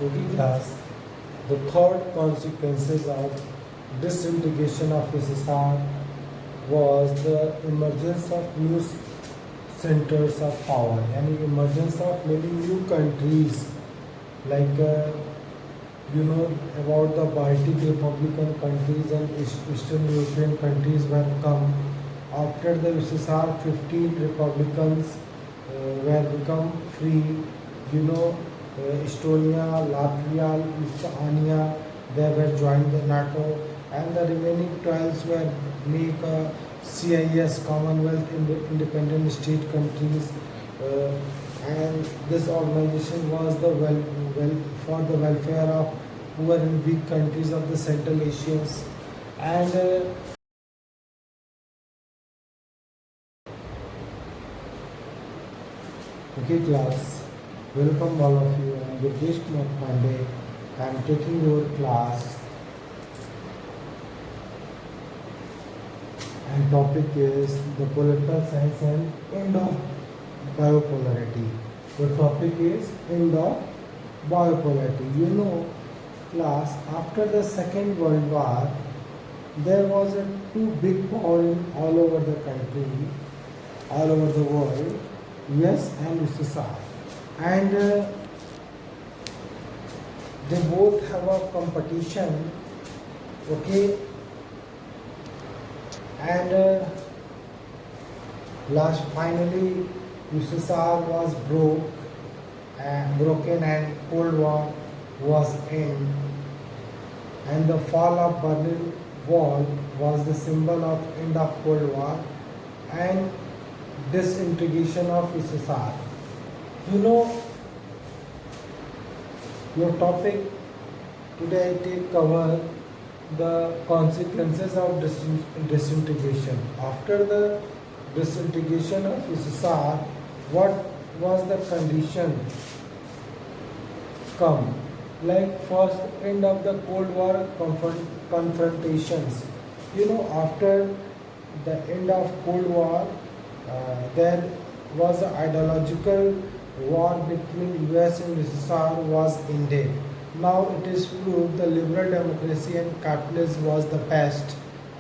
Okay class, the third consequences of disintegration of USSR was the emergence of new centers of power and emergence of many new countries like about the Baltic Republican countries and Eastern European countries were come after the USSR. 15 republicans were become free. You know, Estonia, Latvia, Lithuania, they were joined the NATO, and the remaining 12 were make a CIS Commonwealth independent state countries. Uh, and this organization was the for the welfare of poor and weak countries of the Central Asians. And okay class, welcome all of you. I am Durgesh Kumar Pandey. I am taking your class and topic is the political science and end of biopolarity. The topic is end of biopolarity. You know class, after the Second World War, there was a two big powers all over the country, all over the world, US and USSR. And they both have a competition, okay, and last finally USSR was broken and Cold War was in, and the fall of Berlin Wall was the symbol of end of Cold War and disintegration of USSR. You know, your topic today I take cover the consequences of disintegration. After the disintegration of USSR, what was the condition come? Like first end of the Cold War confrontations. You know, after the end of Cold War, there was an ideological war between US and USSR was ended. Now it is proved the liberal democracy and capitalism was the best,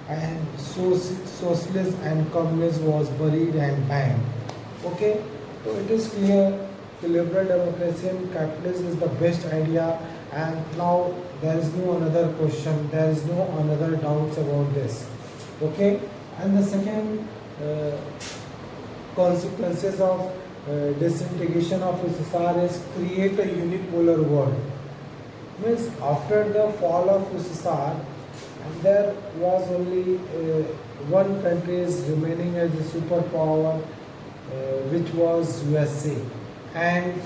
and socialism and communism was buried and banned. Okay, so it is clear the liberal democracy and capitalism is the best idea, and now there is no another question, there is no another doubts about this. Okay, and the second consequences of disintegration of USSR is create a unipolar world. Means after the fall of USSR, and there was only one country is remaining as a superpower, which was USA, and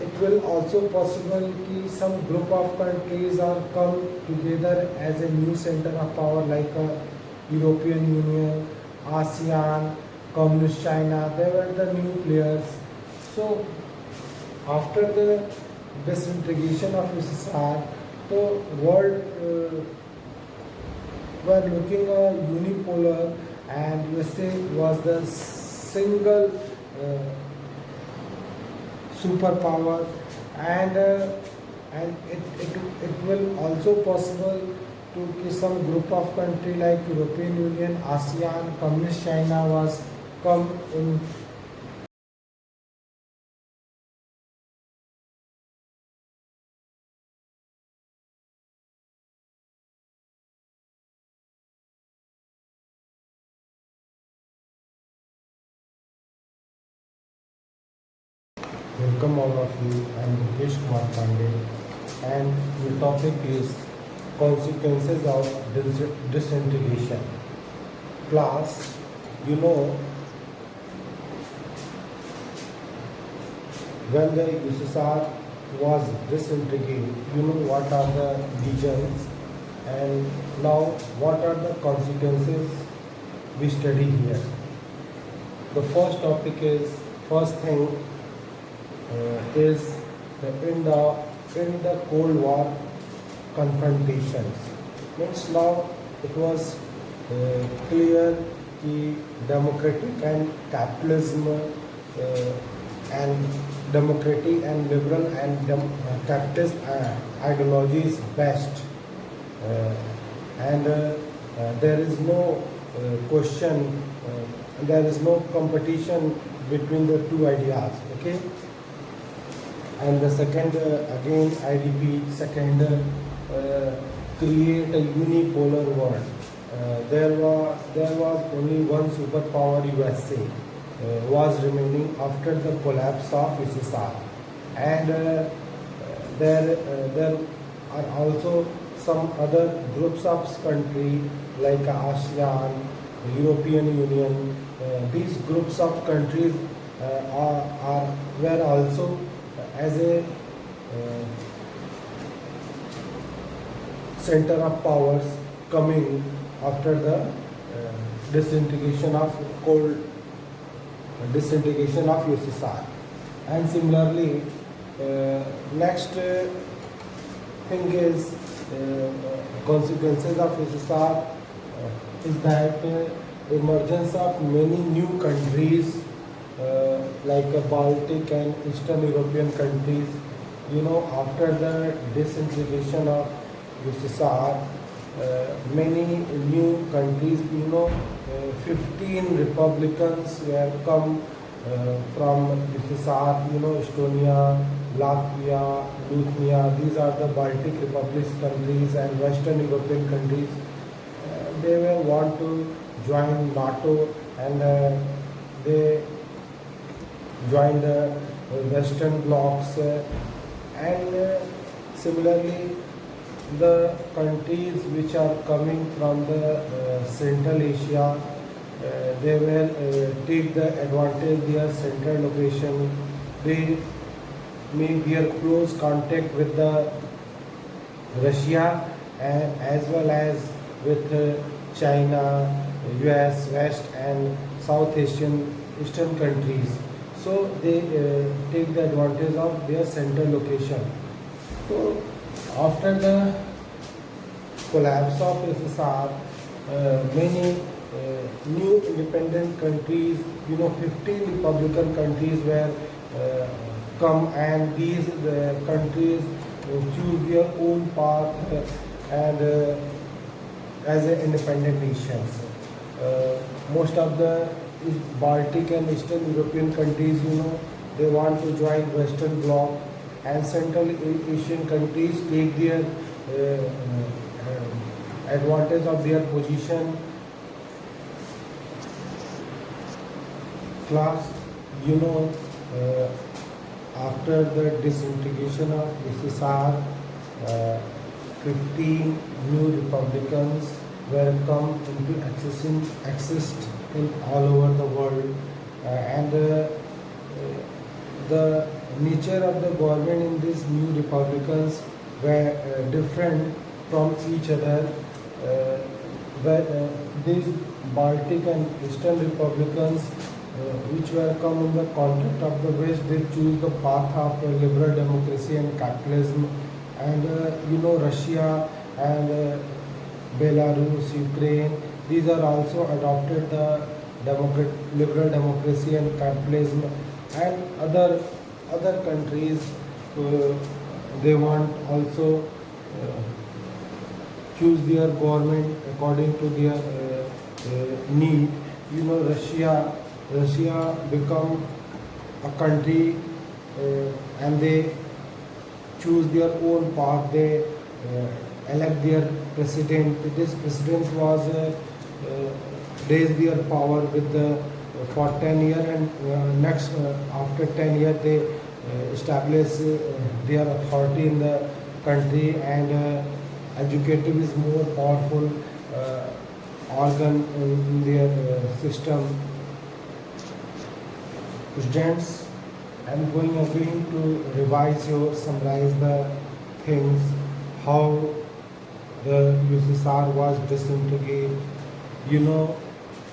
it will also possible that some group of countries are come together as a new center of power like a European Union, ASEAN, Communist China. They were the new players. So after the disintegration of USSR, the world were looking a unipolar, and USA was the single superpower, and it will also possible to some group of country like European Union, ASEAN, Communist China was come in. Welcome all of you. I am Durgesh Kumar Pandey, and the topic is consequences of disintegration. Class, you know, when the USSR was disintegrated, you know what are the regions, and now what are the consequences we study here. The first topic is, first thing is in the Cold War confrontations. Means now it was clear that democratic and capitalism and democratic and liberal and capitalist ideology is best. Uh, and there is no question, there is no competition between the two ideas. Okay. And the second, again I repeat, second, create a unipolar world. There was only one superpower, USA, was remaining after the collapse of USSR, and there are also some other groups of country like ASEAN, European Union. These groups of countries were also as a center of powers coming after the disintegration of USSR. And similarly, next thing is consequences of USSR is that emergence of many new countries like Baltic and Eastern European countries. After the disintegration of USSR, many new countries, 15 republicans were come from USSR, Estonia, Latvia, Lithuania. These are the Baltic republics countries and Western European countries. They will want to join NATO, and they join the Western blocs. And similarly, the countries which are coming from the Central Asia, they will take the advantage their central location. They may bear close contact with the Russia as well as with China, US, West and South Asian Eastern countries. So they take the advantage of their central location. So after the collapse of USSR, many new independent countries, 15 republican countries were come, and these countries choose their own path and as an independent nations. Most of the Baltic and Eastern European countries, they want to join Western Bloc, and Central Asian countries take their advantage of their position. Class, after the disintegration of USSR, 15 new republicans were come into exist in all over the world, and the nature of the government in these new republicans were different from each other. These Baltic and Eastern republicans, which were come in the contact of the West, they choose the path of liberal democracy and capitalism. And Russia and Belarus, Ukraine, these are also adopted the liberal democracy and capitalism. And other countries, they want also choose their government according to their need. Russia become a country, and they choose their own path. They elect their president. This president was raised their power with the for 10 years, and next after 10 years they establish their authority in the country, and executive is more powerful organ in their system. Students, I am going again to revise or summarize the things, how the USSR was disintegrated.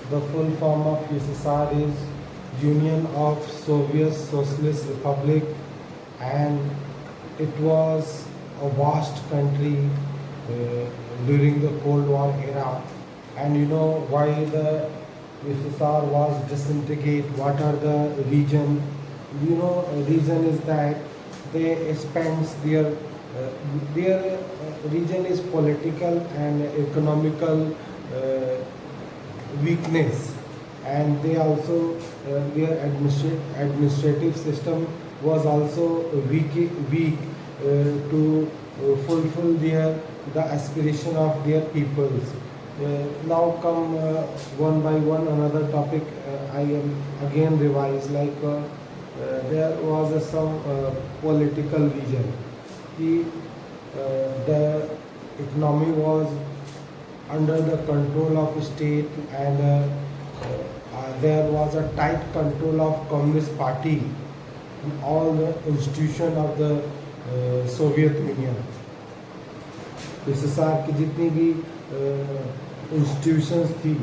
The full form of USSR is Union of Soviet Socialist Republic, and it was a vast country during the Cold War era. And why the USSR was disintegrated, what are the region, reason is that they spends their region is political and economical weakness, and they also their administrative system was also weak to fulfill the aspiration of their peoples. Now come one by one another topic. I am again revise like there was some political vision. The economy was under the control of state, and there was a tight control of Communist Party in all the institution of the Soviet Union. USSR की जितनी भी institutions थी,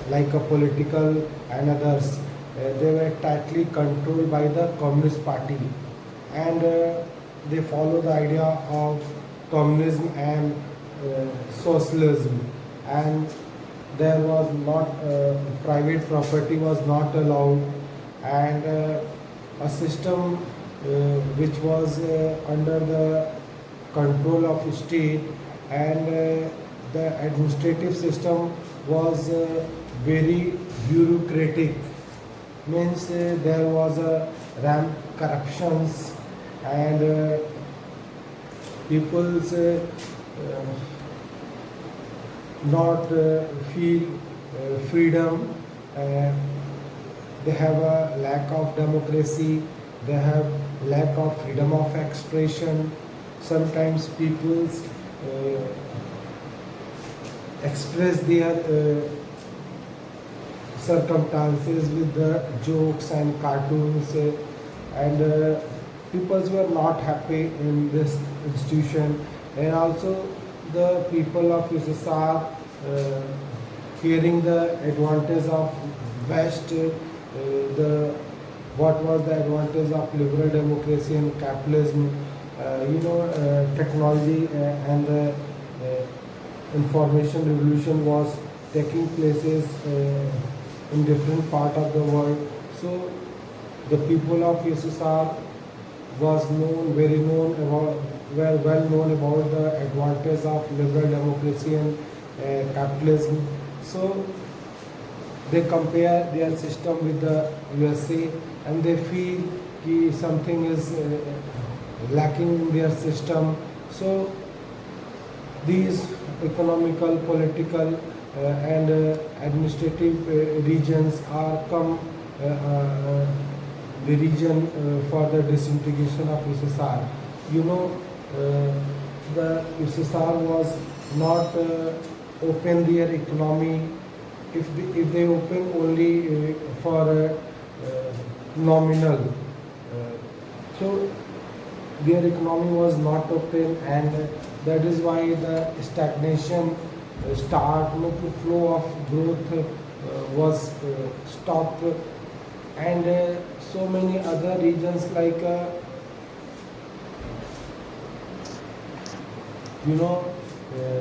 like a political and others, they were tightly controlled by the Communist Party, and they follow the idea of communism and socialism, and there was not private property was not allowed, and a system which was under the control of state, and the administrative system was very bureaucratic, means there was a ramp corruptions, and people's not feel freedom. They have a lack of democracy, they have lack of freedom of expression. Sometimes people express their circumstances with the jokes and cartoons, and people were not happy in this institution, and also the people of USSR hearing the advantage of West, what was the advantage of liberal democracy and capitalism, technology and the information revolution was taking places in different part of the world. So the people of USSR was were well known about the advantage of liberal democracy and capitalism. So they compare their system with the USA, and they feel that something is lacking in their system. So these economical, political and administrative regions are come the region for the disintegration of USSR. The USSR was not open their economy. If they open only for nominal, so their economy was not open, and that is why the stagnation start, the flow of growth was stopped, and so many other regions like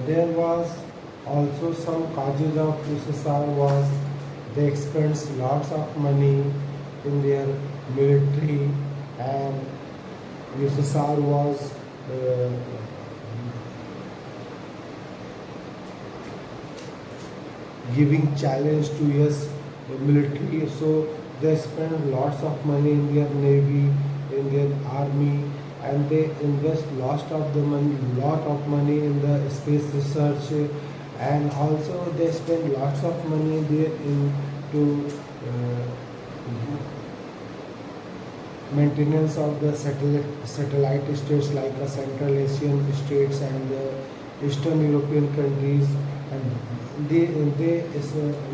there was also some causes of USSR was they spent lots of money in their military, and USSR was giving challenge to US military, so they spend lots of money in their navy, in their army, and they invest lot of money in the space research, and also they spend lots of money there into maintenance of the satellite states like the Central Asian states and the Eastern European countries, and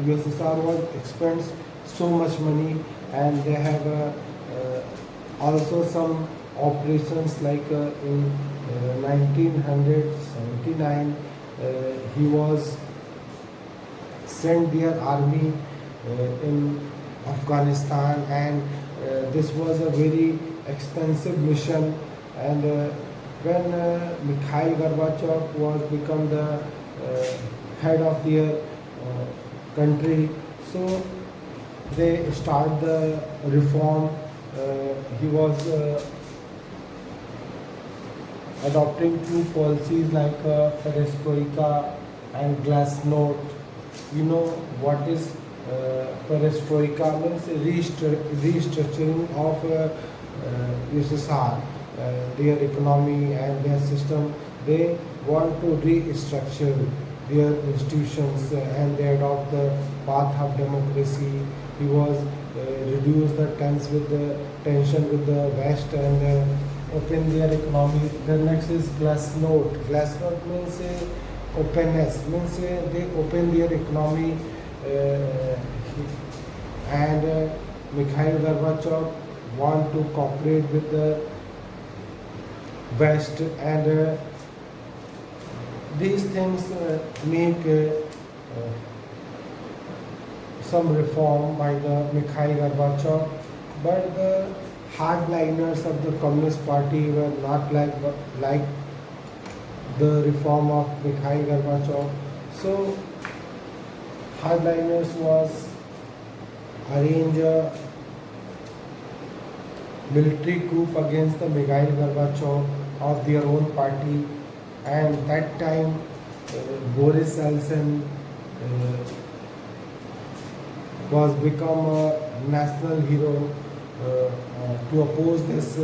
USSR was spends so much money, and they have also some operations like in 1979 he was sent their army in Afghanistan, and this was a very expensive mission, and when Mikhail Gorbachev was become the head of their country, so they start the reform. He was adopting two policies like perestroika and glasnost. You know what is perestroika means? Restructuring of USSR, their economy and their system. They want to restructure their institutions and they adopt the path of democracy. He was reduce the tension with the West and open their economy. The next is glasnost. Glasnost means openness, means they open their economy and Mikhail Gorbachev want to cooperate with the West and these things make some reform by the Mikhail Gorbachev, but the hardliners of the Communist Party were not like the reform of Mikhail Gorbachev. So hardliners was arrange a military coup against the Mikhail Gorbachev of their own party, and that time Boris Yeltsin was become a national hero to oppose this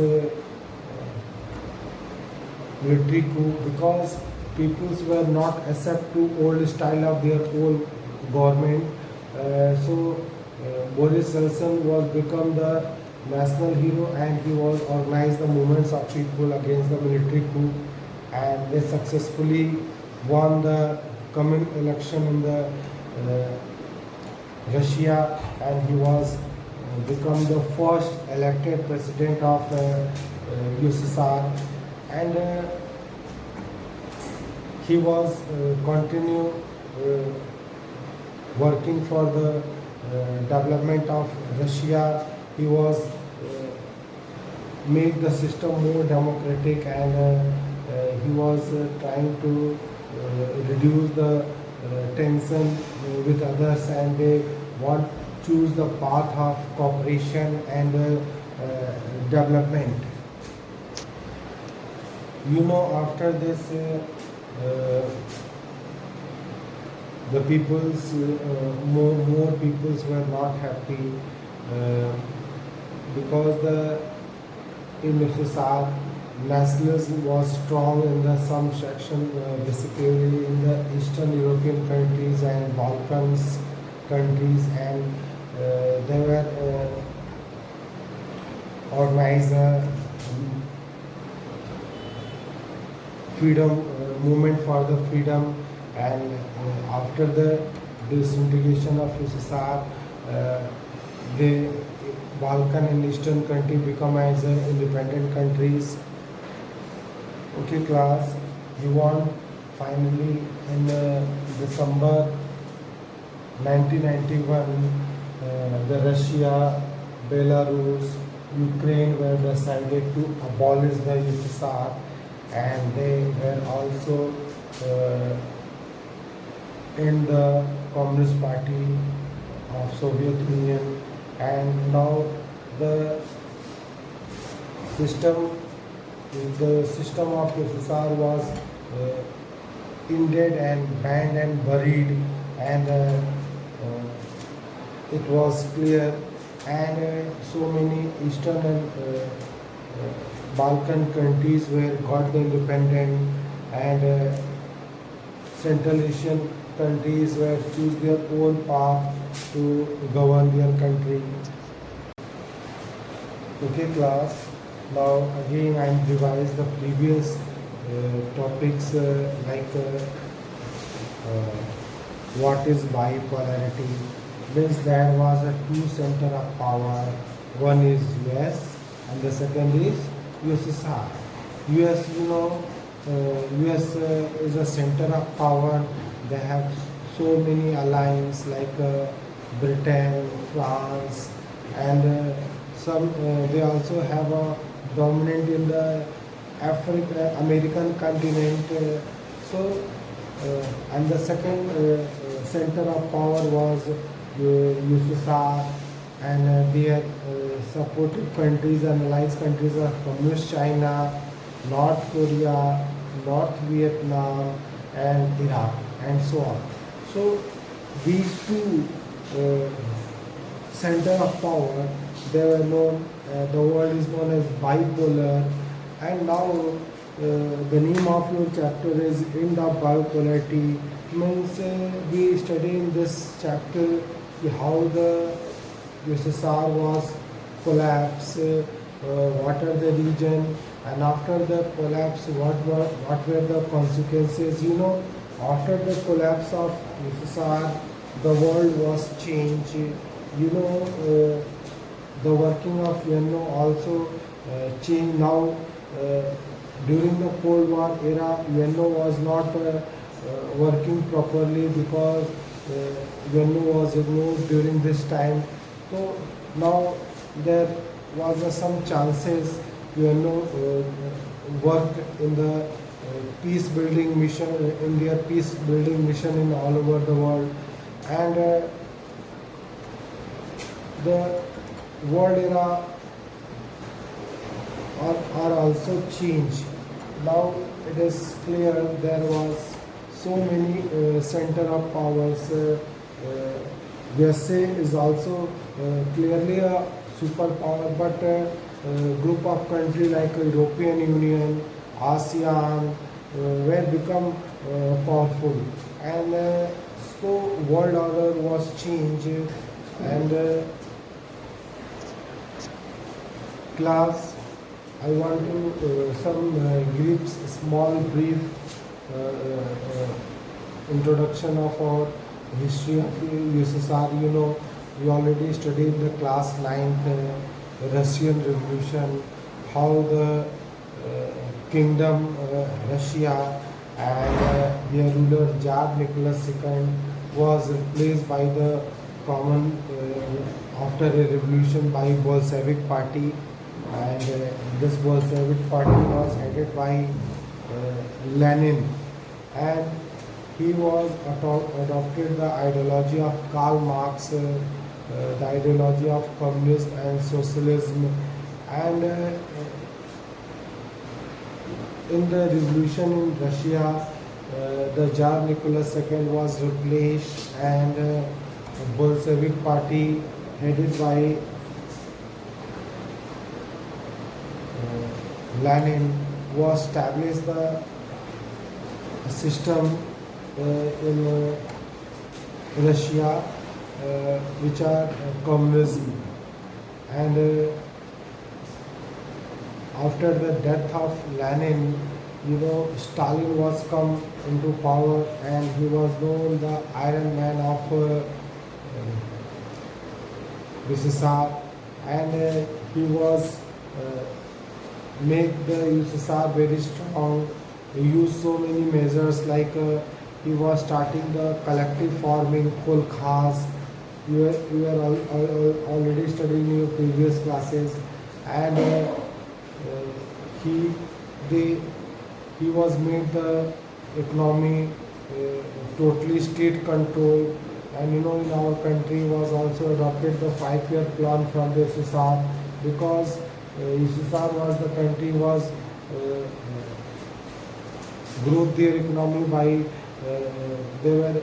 military coup because peoples were not accept to old style of their old government. Boris Yeltsin was become the national hero and he was organized the movements of people against the military coup and they successfully won the coming election in the Russia and he was become the first elected president of USSR and he was continue working for the development of Russia. He was make the system more democratic and he was trying to reduce the tension with others and they want choose the path of cooperation and development. You know, after this the peoples more peoples were not happy because in USSR nationalism was strong in the some section basically in the Eastern European countries and Balkans countries and they were organized freedom movement for the freedom and after the disintegration of USSR the Balkan and Eastern country become as independent countries. Okay class, you want finally in December 1991 the Russia, Belarus, Ukraine were decided to abolish the USSR and they were also in the Communist Party of Soviet Union and now the system of USSR was ended and banned and buried and it was clear and so many Eastern and Balkan countries were got the independent and Central Asian countries were choose their own path to govern their country. Okay class, now again I revise the previous topics what is bipolarity. Means there was a two center of power, one is US and the second is USSR. US, you know, US is a center of power. They have so many alliances like Britain, France, and they also have a dominant in the American continent. And the second center of power was USSR, and their supportive countries and allies countries are Communist China, North Korea, North Vietnam, and Iraq, and so on. So these two center of power, they were known. The world is known as bipolar, and now the name of your chapter is End of Bipolarity. Means we study in this chapter how the USSR was collapsed, what are the reason, and after the collapse, what were the consequences. After the collapse of USSR, the world was changed. The working of UNO also changed now. During the Cold War era, UNO was not working properly because UNO was ignored during this time. So now there was some chances UNO work in the peace building mission, in their peace building mission in all over the world, and the world era are also changed. Now it is clear there was so many center of powers. USA is also clearly a superpower, but group of countries like European Union, ASEAN were become powerful, and so world order was changed, and class, I want to give small brief introduction of our history of USSR. We already studied the class 9th Russian Revolution, how the kingdom Russia and their ruler Tsar Nicholas II was replaced by the common after a revolution by Bolshevik party, and this Bolshevik party was headed by Lenin, and he was adopted the ideology of Karl Marx, the ideology of communism and socialism, and in the revolution in Russia, the Tsar Nicholas II was replaced, and Bolshevik party headed by Lenin was established the system in Russia, which are communism, and after the death of Lenin, Stalin was come into power, and he was known the Iron Man of USSR, and he was make the USSR very strong. He used so many measures like he was starting the collective farming, kolkhas. You are already studying in your previous classes, and he was made the economy totally state control, and in our country was also adopted the 5-year plan from the USSR, because USSR was the country was growth their economy by they were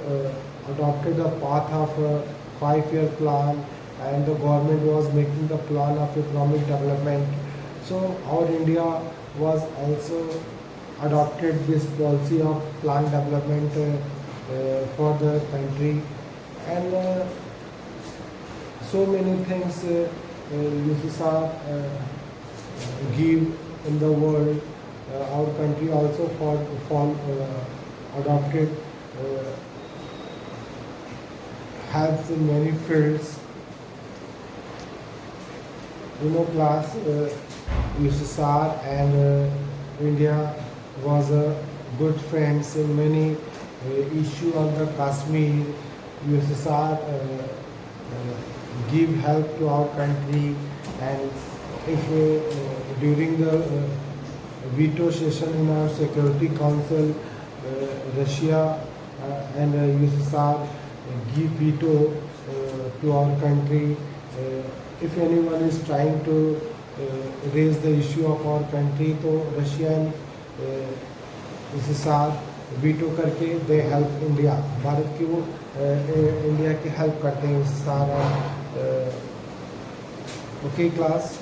adopted the path of a 5-year plan, and the government was making the plan of economic development. So our India was also adopted this policy of plan development for the country, and so many things USSR give in the world. Our country also adopted helps in many fields. Class USSR and India was good friends in many issue on the Kashmir. USSR give help to our country, and if during the veto session in our Security Council, Russia and USSR give veto to our country if anyone is trying to raise the issue of our country, तो Russian USSR veto करके they help India, Bharat की वो India की help करते हैं USSR। Okay class,